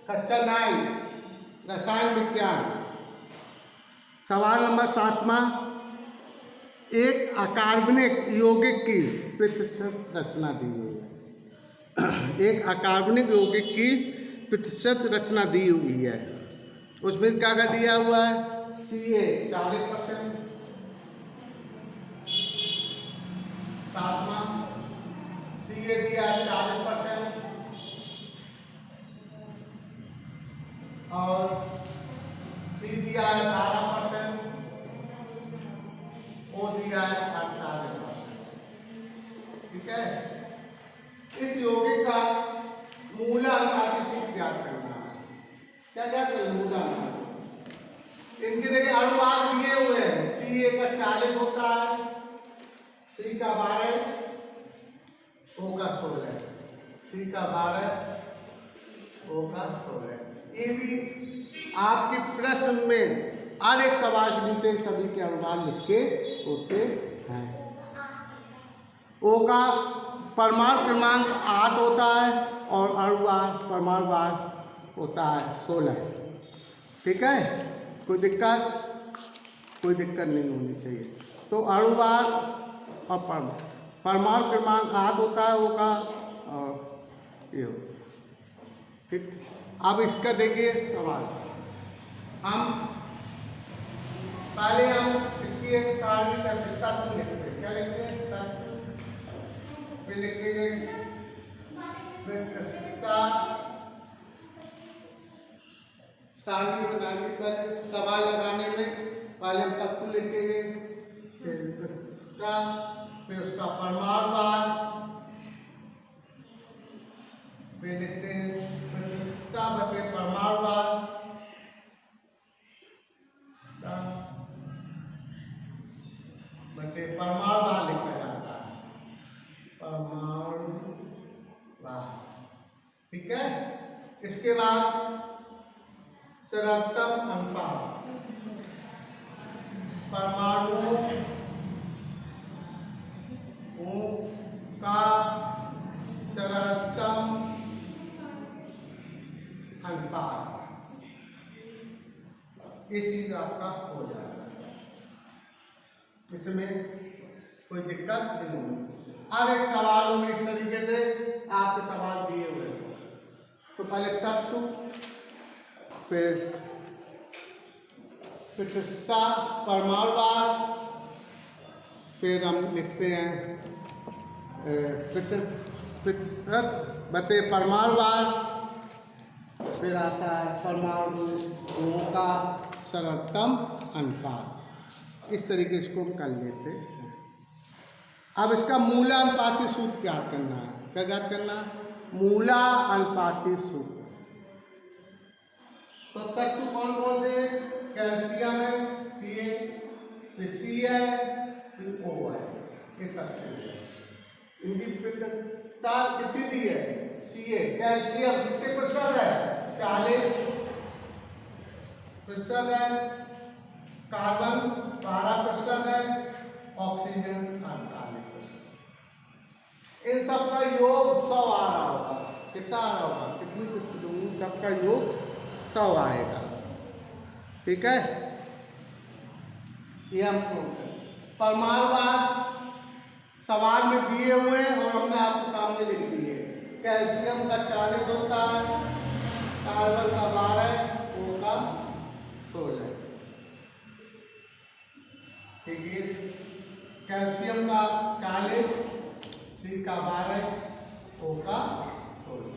कक्षा 9 रसायन विज्ञान। सवाल नंबर 7वां, एक अकार्बनिक यौगिक की प्रतिशत रचना दी हुई है। एक अकार्बनिक यौगिक की प्रतिशत रचना दी हुई है। उसमें क्या क्या दिया हुआ है? Ca 40%, 7वां Ca दिया है 40% और C दिया है 12%, O दिया है 48%। ठीक है, इस यौगिक का मूलानुपाती सूत्र ज्ञात करना है। क्या ज्ञात करना? मूलानुपाती। इनके देखिए अणुभार दिए हुए हैं। Ca का 40 होता है, C का 12, O का 16, C का 12, O का 16। ये भी आपके प्रश्न में हर एक सवाल के नीचे सभी के अणुभार लिख के होते हैं। O का परमाणु क्रमांक 8 होता है और अणुभार परमाणु भार होता है 16। ठीक है, कोई दिक्कत नहीं होनी चाहिए। तो अणुभार और परमाणु क्रमांक 8 होता है O का और ये होता है। ठीक, अब इसका देखिए सवाल। हम पहले इसकी एक सारणी का तत्व लिखते हैं। क्या लिखते हैं? तत्व। फिर लिखेंगे प्रतिशतता सारणी बनाने पर सवाल लगाने में पहले तत्व लिखेंगे, फिर प्रतिशतता, फिर उसका परमाणु भार, फिर लिखते हैं प्रतिशतता बटे परमाणु भार, बटे परमाणु भार लिखा जाता है, परमाणु भार। ठीक है, इसके बाद सरलतम अनुपात, परमाणुओं का सरलतम अनुपात, ये चीज आपका हो जाएगा। इसमें कोई दिक्कत नहीं होगी। हर एक सवाल में इस तरीके से आपके सवाल दिए हुए हैं। तो पहले तत्व, फिर प्रतिशतता, परमाणु भार, फिर हम लिखते हैं प्रतिशत बटे परमाणु भार, फिर आता है परमाणुओं का सरलतम अनुपात। इस तरीके से हम कर लेते हैं। अब इसका मूलानुपाती सूत्र ज्ञात करना है। क्या ज्ञात करना है? मूलानुपाती सूत्र। तो तत्व कौन कौन से? कैल्शियम है Ca, फिर C है, फिर O है। ये तत्व है। इनकी प्रतिशतता कितनी दी है? Ca कैल्शियम कितने प्रतिशत है? 40% है, कार्बन 12% है, ऑक्सीजन 48%। इन सबका योग 100 आ रहा होगा। कितना आ रहा होगा? कितनी प्रतिशत? सबका योग 100 आएगा। ठीक है, ये हमको परमाणु भार सवाल में दिए हुए हैं और हमने आपके सामने लिख दिए। कैल्शियम का 40 होता है, कार्बन का 12, O का 16। ठीक है, कैल्शियम का 40, C का 12, O का 16।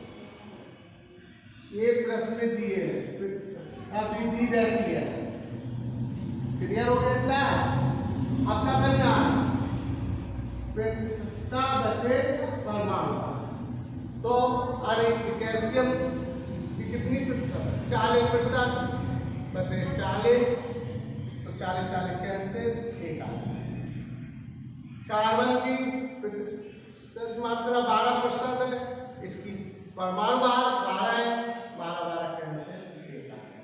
ये प्रश्न दिए हैं, अभी दी रहती है। क्लियर हो गया? अब क्या करना है? प्रतिशतता बटे परमाणु भार। तो अरे कैल्शियम की कितनी प्रतिशत? 40% बटे 40, तो 40 कैंसिल, एक आ गया। कार्बन की प्रतिशत मात्रा 12% है, इसकी परमाणु भार 12 है, 12 कैंसिल, एक आ गया।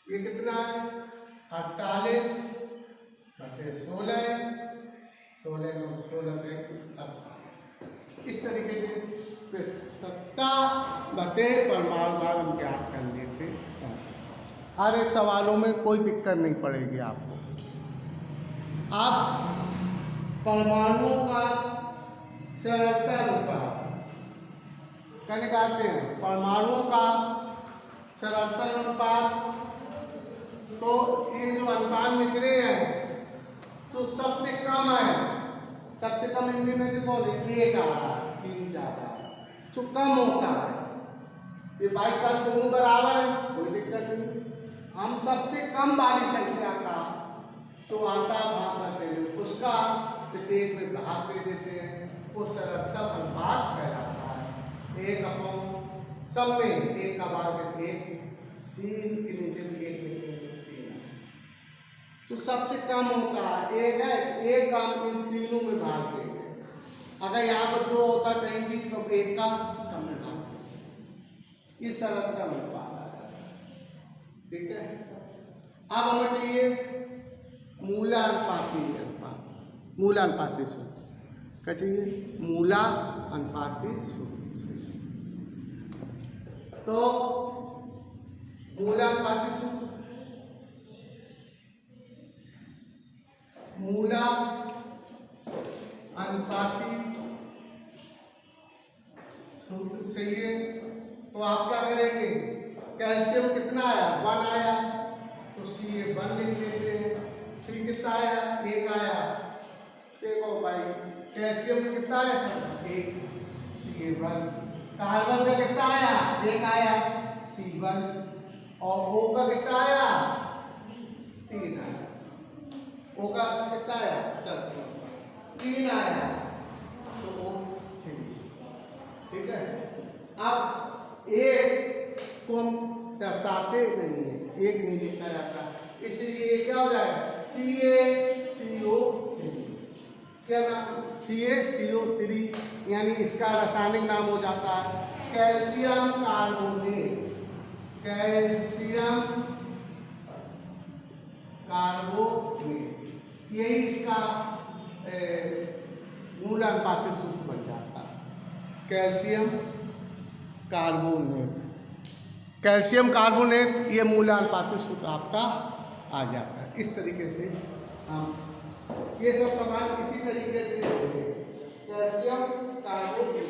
ये कितना है? 48 बटे 16, 16 में 16 पे 48। इस तरीके से फिर सत्ता बटे परमाणु भार हम ज्ञात कर लेते हैं। हर एक सवालों में कोई दिक्कत नहीं पड़ेगी आपको। अब परमाणुओं का सरलता अनुपात क्या निकालते हैं? परमाणुओं का सरलता अनुपात, तो ये जो अनुपात निकले हैं तो सबसे कम है, सबसे कम इनमें में से कौन है? 1 आ रहा है, 3 4 आ रहा है, जो कम होता है। ये 22 साल दोनों बराबर है, कोई दिक्कत नहीं। हम सबसे कम वाली संख्या का तो आता भाग करते हैं, उसका प्रत्येक में भाग दे देते हैं, वो सरलता अनुपात कहलाता है। 1 अपॉन सब में 1 का भाग 1, 3 के नीचे भी 1 लेते हैं, 3 तो सबसे कम होता है 1 है, 1 का हम इन तीनों में भाग देंगे। अगर यहाँ पर 2 होता कहीं भी तो 1 का सब में भाग देंगे, इस सरलता अनुपात आ जाता है। ठीक है, अब हमें चाहिए मूलानुपाती अनुपात, मूलानुपाती सूत्र क्या चाहिए? मूलानुपाती सूत्र। तो मूलानुपाती सूत्र, मूला अनुपाती सूत्र चाहिए। तो आप क्या करेंगे? कैल्शियम कितना आया? 1 आया, तो Ca1 लिख लेते हैं। C कितना आया? 1 आया। देखो भाई कैल्शियम में कितना आया सर? 1, Ca1। कार्बन का कितना आया? 1 आया, C1। और O का कितना आया? 3 आया। O का कितना आया? चल 3 आया, तो O3। ठीक है, अब एक को हम दर्शाते नहीं है, एक नहीं लिखा जाता, इसलिए क्या हो जाएगा? CaCO3। क्या नाम? CaCO3, यानी इसका रासायनिक नाम हो जाता है कैल्शियम कार्बोनेट। कैल्शियम कार्बोनेट, यही इसका मूलानुपाती सूत्र बन जाता है, कैल्शियम कार्बोनेट। कैल्शियम कार्बोनेट ये मूलानुपाती सूत्र आपका आ जाता है। इस तरीके से हम ये सब सवाल इसी तरीके से होंगे। कैल्शियम कार्बोनेट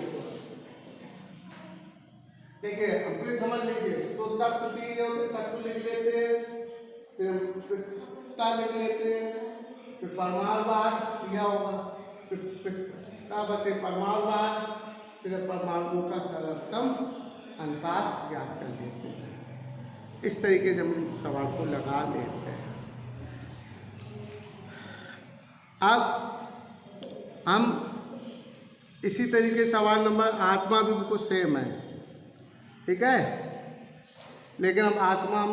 देखिए, अपने समझ लीजिए, तो तत्व दिए होते तत्व लिख लेते हैं, फिर लिख लेते हैं, फिर परमाणु भार दिया होगा, फिर परमाणु भार, फिर परमाणुओं का सर्वोत्तम अनुपात ज्ञात कर लेते हैं। इस तरीके से हम सवाल को लगा लेते हैं। अब हम इसी तरीके सवाल नंबर 8 भी बिल्कुल सेम है। ठीक है, लेकिन हम आत्मा हम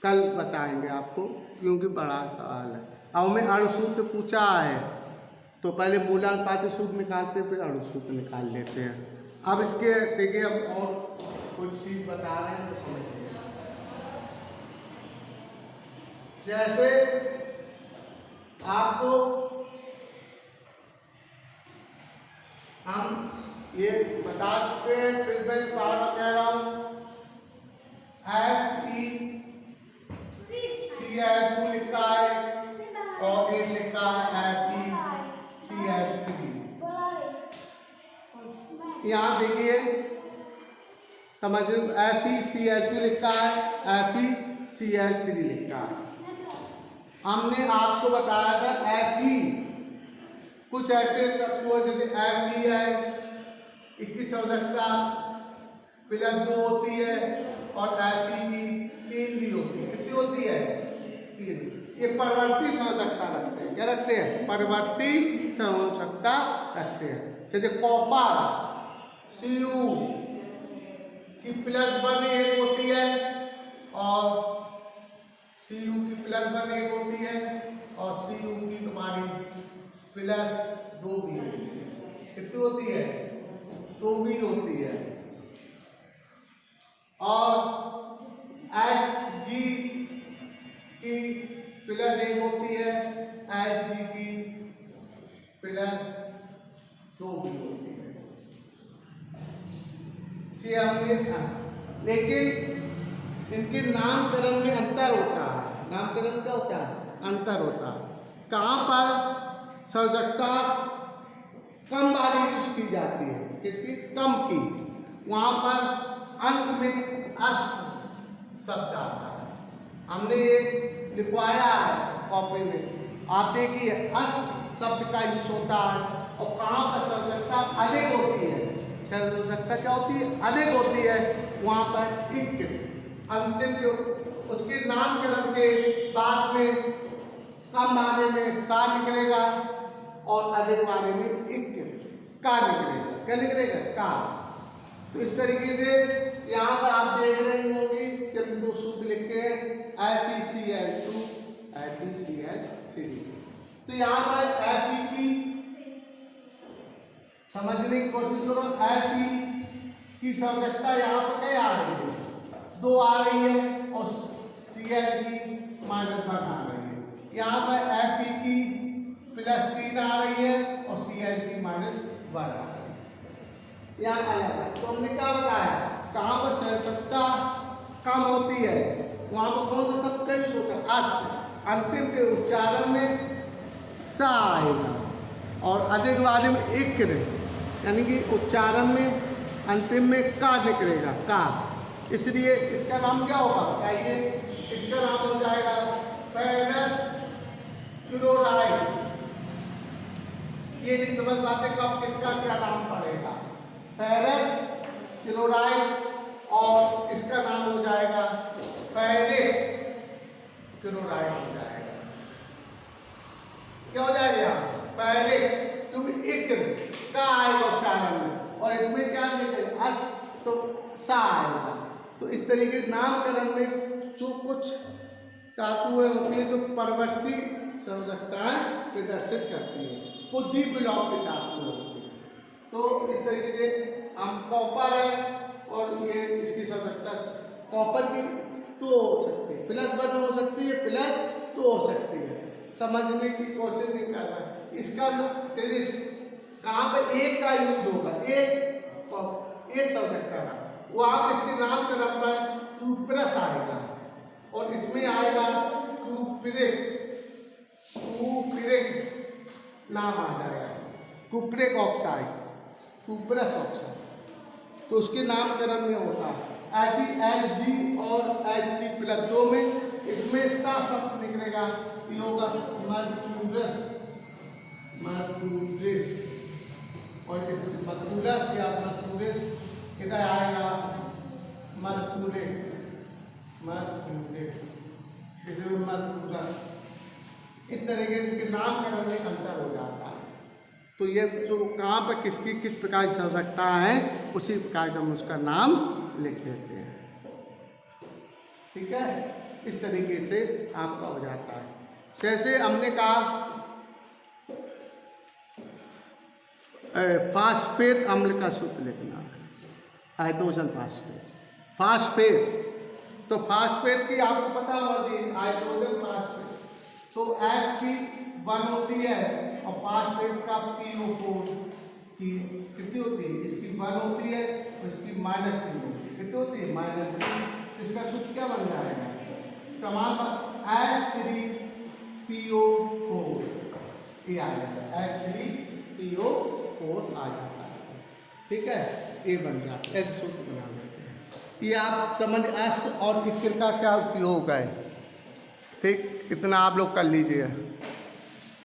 कल बताएंगे आपको, क्योंकि बड़ा सवाल है। अब हमें अणुसूत्र पूछा है, तो पहले मूलानुपाती सूत्र निकालते हैं, फिर अणुसूत्र निकाल लेते हैं। अब इसके देखिए, अब और कुछ चीज बता रहे हैं तो समझिए। जैसे आपको हम ये बता चुके हैं, फिर मैं बार बार कह रहा हूं, FeCl2 लिखा है और एक लिखा है FeCl3। यहाँ देखिए समझ लो, FeCl2 लिखा है, FeCl3 लिखा है। हमने आपको बताया था Fe कुछ ऐसे तत्वों जैसे Fe है 21 आवश्यकता +2 होती है, और Fe भी 3 भी होती है। कितनी होती है? 3। ये परवर्ती संयोजकता रखते हैं। क्या रखते हैं? परवर्ती संयोजकता रखते हैं। जैसे कॉपर Cu की +1 एक होती है, और Cu की +1 एक होती है, और Cu की तुम्हारी +2 भी होती है। कितनी होती है? 2 भी होती है। और Hg की +1 होती है, Hg की +2 भी होती है। लेकिन इनके नामकरण में अंतर होता है। नामकरण क्या होता है? अंतर होता है। कहाँ पर सजगता कम वाली यूज की जाती है, किसकी? कम की। वहाँ पर अंत में अस शब्द आता है। हमने ये लिखवाया है कॉपी में, आप देखिए अस शब्द का यूज होता है। और कहाँ पर सजगता अधिक होती है, सजगता क्या होती है? अधिक होती है। वहाँ पर इक अंतिम जो उसके नामकरण के बाद में कम वाले में सा निकलेगा और अधिक वाले में इक का निकलेगा। क्या निकलेगा? का। तो इस तरीके से यहाँ पर आप देख रहे होंगे, चलिए दो सूत्र लिखते हैं, FeCl2 FeCl3। तो यहाँ पर Fe की समझने की कोशिश करो। Fe की सजगता यहाँ पर क्या आ रही है? 2 आ रही है और Cl की -1 आ रही है। यहाँ पर Fe की +3 आ रही है और Cl की -1 आ रही है। यहाँ अलग है। तो हमने क्या बताया? कहाँ पर सजगता कम होती है वहाँ पर कौन सा शब्द का यूज होगा? अस। अंतिम के उच्चारण में सा आएगा और अधिक वाले में इक, यानी कि उच्चारण में अंतिम में का निकलेगा, का। इसलिए इसका नाम क्या होगा? बताइए। इसका नाम हो जाएगा फेरस क्लोराइड। ये नहीं समझ पाते कब किसका क्या नाम पड़ेगा। फेरस क्लोराइड और इसका नाम हो जाएगा फेरिक क्लोराइड हो जाएगा। क्या हो जाएगा? फेरिक, क्योंकि इक का आएगा उच्चारण में और इसमें क्या निकलेगा? अस, तो सा आएगा। तो इस तरीके नामकरण में जो कुछ धातुएं होती है जो परवर्ती सजगताएं प्रदर्शित करती है, वो द्विविलोपी धातुएं होती है। तो इस तरीके से हम कॉपर है और ये इसकी सजगता कॉपर की 2 हो सकती है, +1 हो सकती है, +2 हो सकती है। समझने की कोशिश नहीं कर रहा है। इसका कहाँ पर एक का यूज होगा? एक सजगता का वो आप इसके नामकरण पर क्यूप्रस आएगा और इसमें आएगा क्यूप्रिक नाम आ जाएगा, क्यूप्रिक ऑक्साइड, क्यूप्रस ऑक्साइड। तो उसके नामकरण में होता है। ऐसी Ag और Hc+2 में इसमें सा शब्द निकलेगा, ये होगा मर्क्यूरस, मर्क्यूरिस। और मर्क्यूरस या मर्क्यूरिस किधर आएगा? मर्क्यूरिस, मर्क्यूरिस, इसमें मर्क्यूरस। इस तरीके से नामकरण में अंतर हो जाता है। तो ये जो कहाँ पर किसकी किस प्रकार की सजगता है उसी प्रकार का हम उसका नाम लिख देते हैं। ठीक है, इस तरीके से आपका हो जाता है। जैसे हमने कहा फास्फेट अम्ल का सूत्र लिखना है, हाइड्रोजन फास्फेट। फास्फेट, तो फास्फेट की आपको पता होगी हाइड्रोजन फास्फेट, तो H की 1 होती है और फास्फेट का PO4 की कितनी होती है? इसकी 1 होती है और इसकी -3 होती है। कितनी होती है? -3। तो इसका सूत्र क्या बन जाएगा? तमाम H3PO4 ये आ जाता है, H3PO4 आ जाता है। ठीक है, ये बन जाता है, ऐसे सूत्र बना देते हैं। ये आप समझ अस और इक्र का क्या उपयोग है। ठीक, इतना आप लोग कर लीजिए।